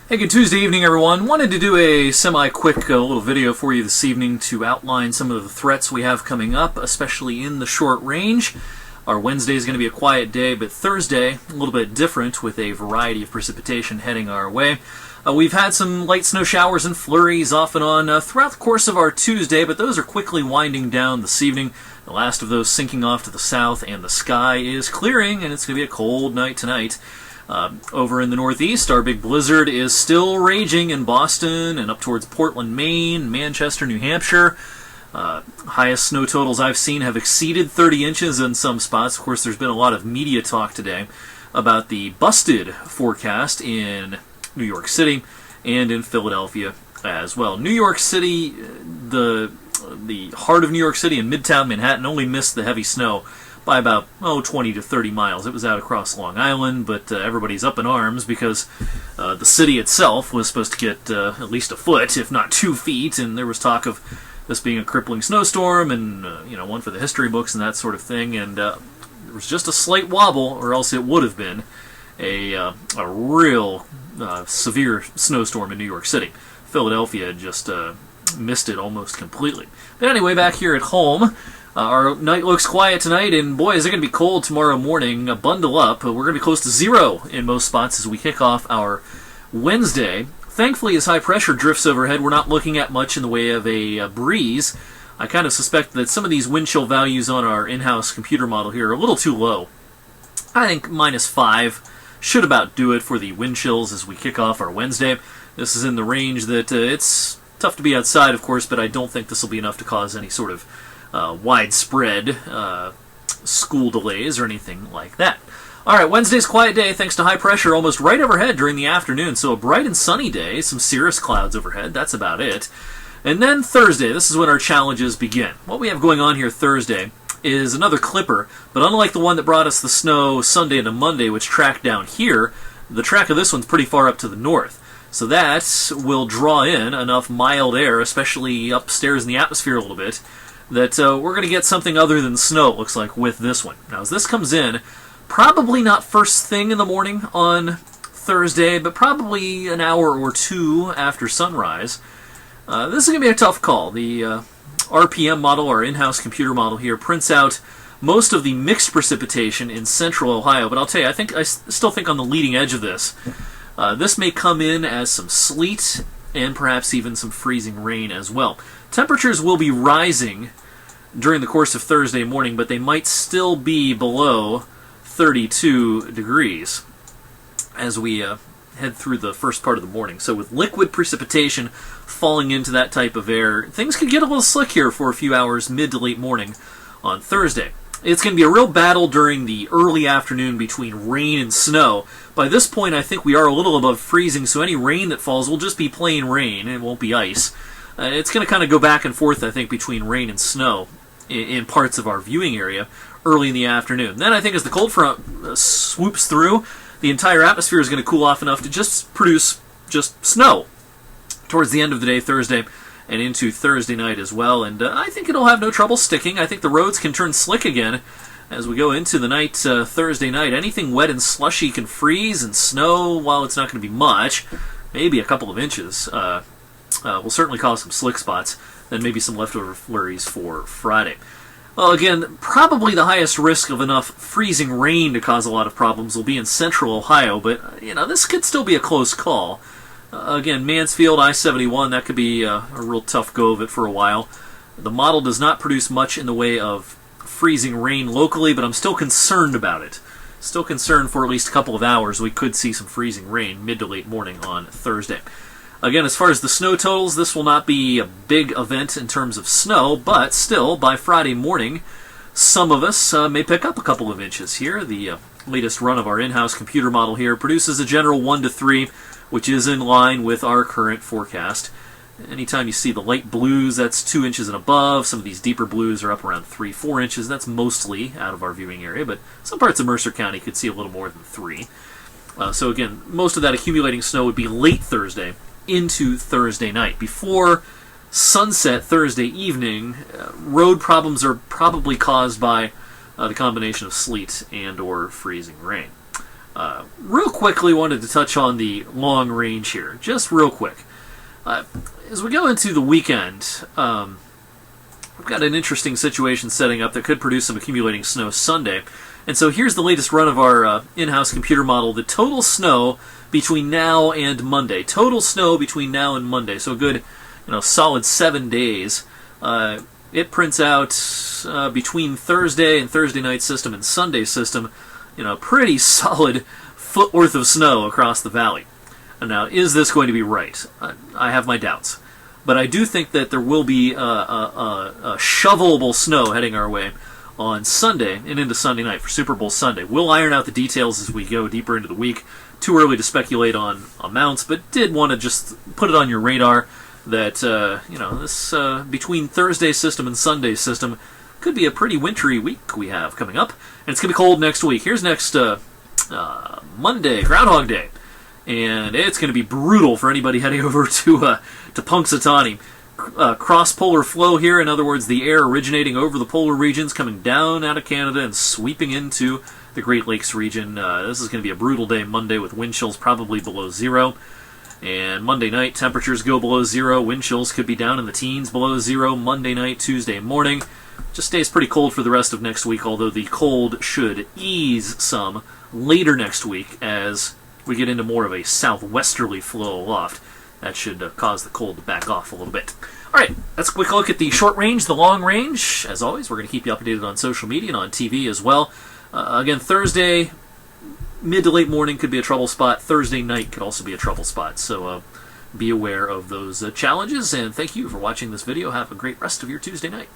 Hey, good Tuesday evening, everyone. Wanted to do a semi-quick little video for you this evening to outline some of the threats we have coming up, especially in the short range. Our Wednesday is going to be a quiet day, but Thursday, a little bit different with a variety of precipitation heading our way. We've had some light snow showers and flurries off and on throughout the course of our Tuesday, but those are quickly winding down this evening. The last of those sinking off to the south, and the sky is clearing, and it's going to be a cold night tonight. Over in the Northeast, our big blizzard is still raging in Boston and up towards Portland, Maine, Manchester, New Hampshire. Highest snow totals I've seen have exceeded 30 inches in some spots. Of course, there's been a lot of media talk today about the busted forecast in New York City and in Philadelphia as well. New York City, the heart of New York City and Midtown Manhattan only missed the heavy snow by about 20 to 30 miles. It was out across Long Island, but everybody's up in arms because the city itself was supposed to get at least a foot, if not 2 feet, and there was talk of this being a crippling snowstorm and one for the history books and that sort of thing, and there was just a slight wobble, or else it would have been a real severe snowstorm in New York City. Philadelphia just missed it almost completely. But anyway, back here at home, our night looks quiet tonight, and boy, is it going to be cold tomorrow morning. Bundle up. We're going to be close to 0 in most spots as we kick off our Wednesday. Thankfully, as high pressure drifts overhead, we're not looking at much in the way of a breeze. I kind of suspect that some of these wind chill values on our in-house computer model here are a little too low. I think -5 should about do it for the wind chills as we kick off our Wednesday. This is in the range that it's tough to be outside, of course, but I don't think this will be enough to cause any sort of widespread school delays or anything like that. All right, Wednesday's quiet day thanks to high pressure almost right overhead during the afternoon, so a bright and sunny day, some cirrus clouds overhead, that's about it. And then Thursday, this is when our challenges begin. What we have going on here Thursday is another clipper, but unlike the one that brought us the snow Sunday to Monday, which tracked down here, the track of this one's pretty far up to the north. So that will draw in enough mild air, especially upstairs in the atmosphere a little bit, that we're going to get something other than snow, it looks like, with this one. Now, as this comes in, probably not first thing in the morning on Thursday, but probably an hour or two after sunrise. This is going to be a tough call. The RPM model, our in-house computer model here, prints out most of the mixed precipitation in central Ohio, but I'll tell you, I still think on the leading edge of this, this may come in as some sleet and perhaps even some freezing rain as well. Temperatures will be rising during the course of Thursday morning, but they might still be below 32 degrees as we head through the first part of the morning. So with liquid precipitation falling into that type of air, things could get a little slick here for a few hours mid to late morning on Thursday. It's going to be a real battle during the early afternoon between rain and snow. By this point, I think we are a little above freezing, so any rain that falls will just be plain rain. It won't be ice. It's going to kind of go back and forth, I think, between rain and snow in parts of our viewing area early in the afternoon. Then I think as the cold front swoops through, the entire atmosphere is going to cool off enough to just produce just snow towards the end of the day, Thursday, and into Thursday night as well. And I think it'll have no trouble sticking. I think the roads can turn slick again as we go into the night, Thursday night. Anything wet and slushy can freeze, and snow, while it's not going to be much, maybe a couple of inches, will certainly cause some slick spots, then maybe some leftover flurries for Friday. Well, again, probably the highest risk of enough freezing rain to cause a lot of problems will be in central Ohio, but, this could still be a close call. Again, Mansfield, I-71, that could be a real tough go of it for a while. The model does not produce much in the way of freezing rain locally, but I'm still concerned about it. Still concerned for at least a couple of hours we could see some freezing rain mid to late morning on Thursday. Again, as far as the snow totals, this will not be a big event in terms of snow, but still, by Friday morning, some of us may pick up a couple of inches here. The latest run of our in-house computer model here produces a general 1 to 3, which is in line with our current forecast. Anytime you see the light blues, that's 2 inches and above. Some of these deeper blues are up around 3-4 inches. That's mostly out of our viewing area, but some parts of Mercer County could see a little more than 3. So again, most of that accumulating snow would be late Thursday into Thursday night. Before sunset Thursday evening, road problems are probably caused by the combination of sleet and or freezing rain. Real quickly, wanted to touch on the long range here, just real quick. As we go into the weekend, we've got an interesting situation setting up that could produce some accumulating snow Sunday. And so here's the latest run of our in-house computer model. The total snow between now and Monday. Total snow between now and Monday. So a good, solid 7 days. It prints out between Thursday and Thursday night system and Sunday system, pretty solid foot worth of snow across the valley. And now, is this going to be right? I have my doubts. But I do think that there will be a shovelable snow heading our way on Sunday and into Sunday night for Super Bowl Sunday. We'll iron out the details as we go deeper into the week. Too early to speculate on amounts, but did want to just put it on your radar that this between Thursday system and Sunday system could be a pretty wintry week we have coming up, and it's going to be cold next week. Here's next Monday, Groundhog Day, and it's going to be brutal for anybody heading over to Punxsutawney. Cross-polar flow here, in other words, the air originating over the polar regions, coming down out of Canada and sweeping into the Great Lakes region. This is going to be a brutal day Monday with wind chills probably below zero. And Monday night, temperatures go below zero. Wind chills could be down in the teens below zero. Monday night, Tuesday morning. Just stays pretty cold for the rest of next week, although the cold should ease some later next week as we get into more of a southwesterly flow aloft. That should cause the cold to back off a little bit. All right, let's quick look at the short range, the long range. As always, we're going to keep you updated on social media and on TV as well. Again, Thursday, mid to late morning could be a trouble spot. Thursday night could also be a trouble spot. So be aware of those challenges, and thank you for watching this video. Have a great rest of your Tuesday night.